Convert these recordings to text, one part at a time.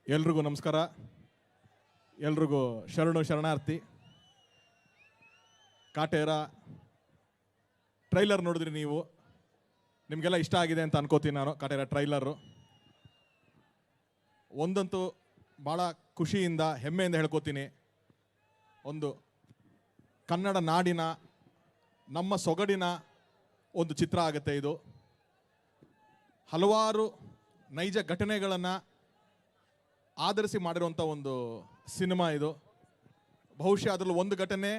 ಎಲ್ರಿಗೂ ನಮಸ್ಕಾರ. ಎಲ್ರಿಗೂ ಶರಣಾರ್ಥಿ. ಕಾಟೇರ ಟ್ರೈಲರ್ ನೋಡಿದ್ರಿ ನೀವು, ನಿಮಗೆಲ್ಲ ಇಷ್ಟ ಆಗಿದೆ ಅಂತ ಅನ್ಕೋತೀನಿ ನಾನು. ಕಾಟೇರ ಟ್ರೈಲರು ಒಂದಂತೂ ಭಾಳ ಖುಷಿಯಿಂದ ಹೆಮ್ಮೆಯಿಂದ ಹೇಳ್ಕೋತೀನಿ, ಒಂದು ಕನ್ನಡ ನಾಡಿನ ನಮ್ಮ ಸೊಗಡಿನ ಒಂದು ಚಿತ್ರ ಆಗುತ್ತೆ ಇದು. ಹಲವಾರು ನೈಜ ಘಟನೆಗಳನ್ನು ಆಧರಿಸಿ ಮಾಡಿರುವಂಥ ಒಂದು ಸಿನಿಮಾ ಇದು. ಬಹುಶಃ ಅದರಲ್ಲಿ ಒಂದು ಘಟನೆ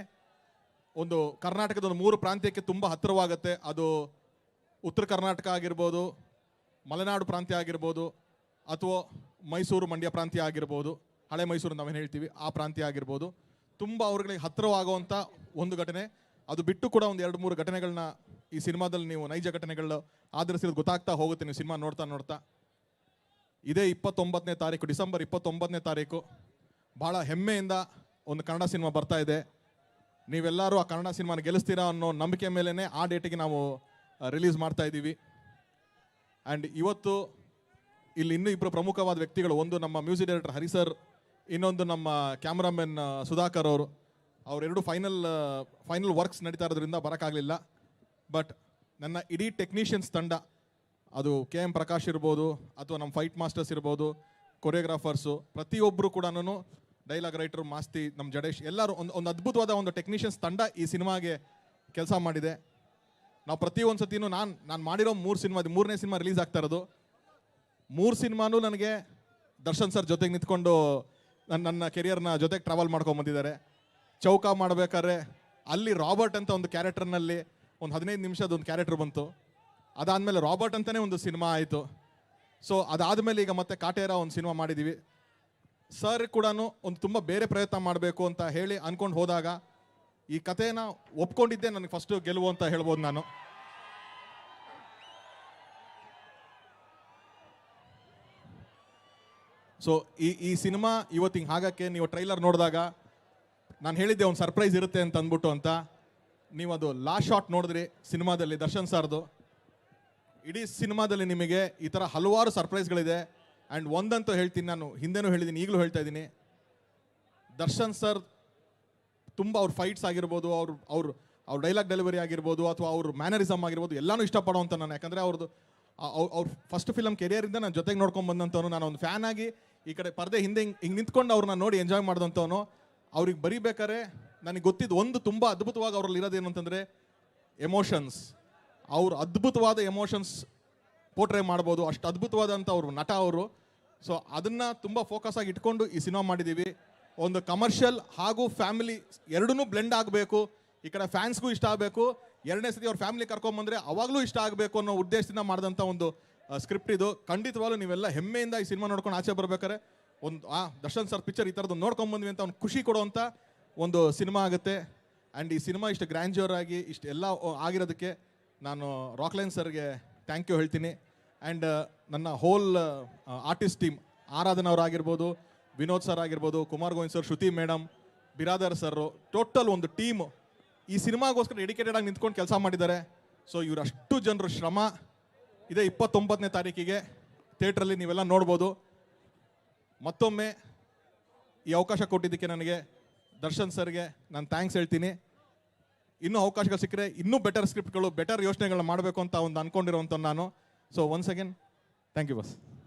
ಒಂದು ಕರ್ನಾಟಕದ ಒಂದು 3 ಪ್ರಾಂತ್ಯಕ್ಕೆ ತುಂಬ ಹತ್ತಿರವಾಗುತ್ತೆ. ಅದು ಉತ್ತರ ಕರ್ನಾಟಕ ಆಗಿರ್ಬೋದು, ಮಲೆನಾಡು ಪ್ರಾಂತ್ಯ ಆಗಿರ್ಬೋದು, ಅಥವಾ ಮೈಸೂರು ಮಂಡ್ಯ ಪ್ರಾಂತ್ಯ ಆಗಿರ್ಬೋದು, ಹಳೆ ಮೈಸೂರು ನಾವೇನು ಹೇಳ್ತೀವಿ ಆ ಪ್ರಾಂತ್ಯ ಆಗಿರ್ಬೋದು. ತುಂಬ ಅವ್ರಿಗೆ ಹತ್ತಿರವಾಗುವಂಥ ಒಂದು ಘಟನೆ. ಅದು ಬಿಟ್ಟು ಕೂಡ ಒಂದು 2-3 ಘಟನೆಗಳನ್ನ ಈ ಸಿನಿಮಾದಲ್ಲಿ ನೀವು ನೈಜ ಘಟನೆಗಳು ಆಧರಿಸಿರೋದು ಗೊತ್ತಾಗ್ತಾ ಹೋಗುತ್ತೆ ನೀವು ಸಿನಿಮಾ ನೋಡ್ತಾ ನೋಡ್ತಾ. ಇದೇ 29ನೇ ತಾರೀಕು, ಡಿಸೆಂಬರ್ 29ನೇ ತಾರೀಕು ಭಾಳ ಹೆಮ್ಮೆಯಿಂದ ಒಂದು ಕನ್ನಡ ಸಿನಿಮಾ ಬರ್ತಾ ಇದೆ. ನೀವೆಲ್ಲರೂ ಆ ಕನ್ನಡ ಸಿನಿಮಾನ ಗೆಲ್ಲಿಸ್ತೀರಾ ಅನ್ನೋ ನಂಬಿಕೆ ಮೇಲೇ ಆ ಡೇಟಿಗೆ ನಾವು ರಿಲೀಸ್ ಮಾಡ್ತಾ ಇದ್ದೀವಿ. ಆ್ಯಂಡ್ ಇವತ್ತು ಇಲ್ಲಿ ಇನ್ನೂ 2 ಪ್ರಮುಖವಾದ ವ್ಯಕ್ತಿಗಳು, ಒಂದು ನಮ್ಮ ಮ್ಯೂಸಿಕ್ ಡೈರೆಕ್ಟರ್ ಹರಿ ಸರ್, ಇನ್ನೊಂದು ನಮ್ಮ ಕ್ಯಾಮ್ರಾಮನ್ ಸುಧಾಕರ್ ಅವರು. ಅವರೆರಡು ಫೈನಲ್ ವರ್ಕ್ಸ್ ನಡೀತಾ ಇರೋದ್ರಿಂದ ಬರೋಕ್ಕಾಗಲಿಲ್ಲ. ಬಟ್ ನನ್ನ ಇಡೀ ಟೆಕ್ನಿಷಿಯನ್ಸ್ ತಂಡ, ಅದು KM ಪ್ರಕಾಶ್ ಇರ್ಬೋದು, ಅಥವಾ ನಮ್ಮ ಫೈಟ್ ಮಾಸ್ಟರ್ಸ್ ಇರ್ಬೋದು, ಕೊರಿಯೋಗ್ರಾಫರ್ಸು, ಪ್ರತಿಯೊಬ್ಬರು ಕೂಡ, ಡೈಲಾಗ್ ರೈಟರ್ ಮಾಸ್ತಿ, ನಮ್ಮ ಜಡೇಶ್, ಎಲ್ಲರೂ ಒಂದು ಅದ್ಭುತವಾದ ಒಂದು ಟೆಕ್ನಿಷಿಯನ್ಸ್ ತಂಡ ಈ ಸಿನಿಮಾಗೆ ಕೆಲಸ ಮಾಡಿದೆ. ನಾವು ಪ್ರತಿಯೊಂದು ಸತಿನೂ ನಾನು ಮಾಡಿರೋ 3 ಸಿನಿಮಾ, 3ನೇ ಸಿನಿಮಾ ರಿಲೀಸ್ ಆಗ್ತಾ ಇರೋದು. 3 ಸಿನಿಮಾನೂ ನನಗೆ ದರ್ಶನ್ ಸರ್ ಜೊತೆಗೆ ನಿಂತ್ಕೊಂಡು ನನ್ನ ಕೆರಿಯರ್ನ ಜೊತೆಗೆ ಟ್ರಾವೆಲ್ ಮಾಡ್ಕೊಂಬಂದಿದ್ದಾರೆ. ಚೌಕ ಮಾಡಬೇಕಾದ್ರೆ ಅಲ್ಲಿ ರಾಬರ್ಟ್ ಅಂತ ಒಂದು ಕ್ಯಾರೆಕ್ಟರ್ನಲ್ಲಿ ಒಂದು 15 ನಿಮಿಷದ ಒಂದು ಕ್ಯಾರೆಕ್ಟರ್ ಬಂತು. ಅದಾದಮೇಲೆ ರಾಬರ್ಟ್ ಅಂತಲೇ ಒಂದು ಸಿನಿಮಾ ಆಯಿತು. ಸೊ ಅದಾದಮೇಲೆ ಈಗ ಮತ್ತೆ ಕಾಟೇರ ಒಂದು ಸಿನಿಮಾ ಮಾಡಿದ್ದೀವಿ. ಸರ್ ಕೂಡ ಒಂದು ತುಂಬ ಬೇರೆ ಪ್ರಯತ್ನ ಮಾಡಬೇಕು ಅಂತ ಹೇಳಿ ಅಂದ್ಕೊಂಡು ಹೋದಾಗ ಈ ಕಥೆನ ಒಪ್ಕೊಂಡಿದ್ದೆ ನನಗೆ ಫಸ್ಟು ಗೆಲುವು ಅಂತ ಹೇಳ್ಬೋದು ನಾನು. ಸೊ ಈ ಸಿನಿಮಾ ಇವತ್ತು ಹಿಂಗೆ ಆಗಕ್ಕೆ ನೀವು ಟ್ರೈಲರ್ ನೋಡಿದಾಗ ನಾನು ಹೇಳಿದ್ದೆ ಒಂದು ಸರ್ಪ್ರೈಸ್ ಇರುತ್ತೆ ಅಂತ ಅಂದ್ಬಿಟ್ಟು ಅಂತ. ನೀವು ಅದು ಲಾಸ್ಟ್ ಶಾಟ್ ನೋಡಿದ್ರಿ ಸಿನಿಮಾದಲ್ಲಿ ದರ್ಶನ್ ಸರ್ದು. ಇಡೀ ಸಿನಿಮಾದಲ್ಲಿ ನಿಮಗೆ ಈ ಥರ ಹಲವಾರು ಸರ್ಪ್ರೈಸ್ಗಳಿದೆ. ಆ್ಯಂಡ್ ಒಂದಂತೂ ಹೇಳ್ತೀನಿ, ನಾನು ಹಿಂದೆನೂ ಹೇಳಿದ್ದೀನಿ, ಈಗಲೂ ಹೇಳ್ತಾ ಇದ್ದೀನಿ, ದರ್ಶನ್ ಸರ್ ತುಂಬ ಅವ್ರ ಫೈಟ್ಸ್ ಆಗಿರ್ಬೋದು, ಅವ್ರ ಡೈಲಾಗ್ ಡೆಲಿವರಿ ಆಗಿರ್ಬೋದು, ಅಥವಾ ಅವ್ರ ಮ್ಯಾನರಿಸಮ್ ಆಗಿರ್ಬೋದು, ಎಲ್ಲನೂ ಇಷ್ಟಪಡೋವಂಥ ನಾನು. ಯಾಕಂದರೆ ಅವ್ರ ಫಸ್ಟ್ ಫಿಲಮ್ ಕೆರಿಯರಿಂದ ನಾನು ಜೊತೆಗೆ ನೋಡ್ಕೊಂಡು ಬಂದಂಥವನು. ನಾನು ಒಂದು ಫ್ಯಾನ್ ಆಗಿ ಈ ಕಡೆ ಪರದೆ ಹಿಂದೆ ಹಿಂಗೆ ನಿಂತ್ಕೊಂಡು ಅವ್ರನ್ನ ನೋಡಿ ಎಂಜಾಯ್ ಮಾಡಿದಂಥವನು. ಅವ್ರಿಗೆ ಬರೀಬೇಕಾರೆ ನನಗೆ ಗೊತ್ತಿದ್ದು ಒಂದು ತುಂಬ ಅದ್ಭುತವಾಗಿ ಅವರಲ್ಲಿ ಇರೋದೇನು ಅಂತಂದರೆ ಎಮೋಷನ್ಸ್. ಅವ್ರು ಅದ್ಭುತವಾದ ಎಮೋಷನ್ಸ್ ಪೋರ್ಟ್ರೇ ಮಾಡ್ಬೋದು, ಅಷ್ಟು ಅದ್ಭುತವಾದಂಥ ಅವರು ನಟ ಅವರು. ಸೊ ಅದನ್ನು ತುಂಬ ಫೋಕಸ್ ಆಗಿ ಇಟ್ಕೊಂಡು ಈ ಸಿನಿಮಾ ಮಾಡಿದ್ದೀವಿ. ಒಂದು ಕಮರ್ಷಿಯಲ್ ಹಾಗೂ ಫ್ಯಾಮಿಲಿ ಎರಡನ್ನೂ ಬ್ಲೆಂಡ್ ಆಗಬೇಕು. ಈ ಕಡೆ ಫ್ಯಾನ್ಸ್ಗೂ ಇಷ್ಟ ಆಗಬೇಕು, ಎರಡನೇ ಸತಿ ಅವ್ರ ಫ್ಯಾಮಿಲಿ ಕರ್ಕೊಂಬಂದರೆ ಅವಾಗಲೂ ಇಷ್ಟ ಆಗಬೇಕು ಅನ್ನೋ ಉದ್ದೇಶದಿಂದ ಮಾಡಿದಂಥ ಒಂದು ಸ್ಕ್ರಿಪ್ಟ್ ಇದು. ಖಂಡಿತವಾಗ್ಲೂ ನೀವೆಲ್ಲ ಹೆಮ್ಮೆಯಿಂದ ಈ ಸಿನಿಮಾ ನೋಡ್ಕೊಂಡು ಆಚೆ ಬರ್ಬೇಕಾರೆ ಒಂದು ದರ್ಶನ್ ಸರ್ ಪಿಕ್ಚರ್ ಈ ಥರದ್ದು ನೋಡ್ಕೊಂಬಂದ್ವಿ ಅಂತ ಒಂದು ಖುಷಿ ಕೊಡುವಂಥ ಒಂದು ಸಿನಿಮಾ ಆಗುತ್ತೆ. ಆ್ಯಂಡ್ ಈ ಸಿನಿಮಾ ಇಷ್ಟು ಗ್ರ್ಯಾಂಡ್ಯೂರ್ ಆಗಿ ಇಷ್ಟು ಎಲ್ಲ ಆಗಿರೋದಕ್ಕೆ ನಾನು ರಾಕ್ಲೈನ್ ಸರ್ಗೆ ಥ್ಯಾಂಕ್ ಯು ಹೇಳ್ತೀನಿ. ಆ್ಯಂಡ್ ನನ್ನ ಹೋಲ್ ಆರ್ಟಿಸ್ಟ್ ಟೀಮ್, ಆರಾಧನ ಅವರಾಗಿರ್ಬೋದು, ವಿನೋದ್ ಸರ್ ಆಗಿರ್ಬೋದು, Kumar Govind sir, Shruti madam, Biradar sir, total ಒಂದು ಟೀಮು ಈ ಸಿನಿಮಾಗೋಸ್ಕರ ಡೆಡಿಕೇಟೆಡ್ ಆಗಿ ನಿಂತ್ಕೊಂಡು ಕೆಲಸ ಮಾಡಿದ್ದಾರೆ. ಸೊ ಇವರಷ್ಟು ಜನರು ಶ್ರಮ ಇದೇ 29ನೇ ತಾರೀಕಿಗೆ ಥಿಯೇಟ್ರಲ್ಲಿ ನೀವೆಲ್ಲ ನೋಡ್ಬೋದು. ಮತ್ತೊಮ್ಮೆ ಈ ಅವಕಾಶ ಕೊಟ್ಟಿದ್ದಕ್ಕೆ ನನಗೆ ದರ್ಶನ್ ಸರ್ಗೆ ನಾನು ಥ್ಯಾಂಕ್ಸ್ ಹೇಳ್ತೀನಿ. ಇನ್ನೂ ಅವಕಾಶಗಳು ಸಿಕ್ಕರೆ ಇನ್ನೂ ಬೆಟರ್ ಸ್ಕ್ರಿಪ್ಟ್ಗಳು, ಬೆಟರ್ ಯೋಚನೆಗಳನ್ನ ಮಾಡಬೇಕು ಅಂತ ಒಂದು ಅಂದ್ಕೊಂಡಿರೋವಂಥ ನಾನು. So once again thank you bus.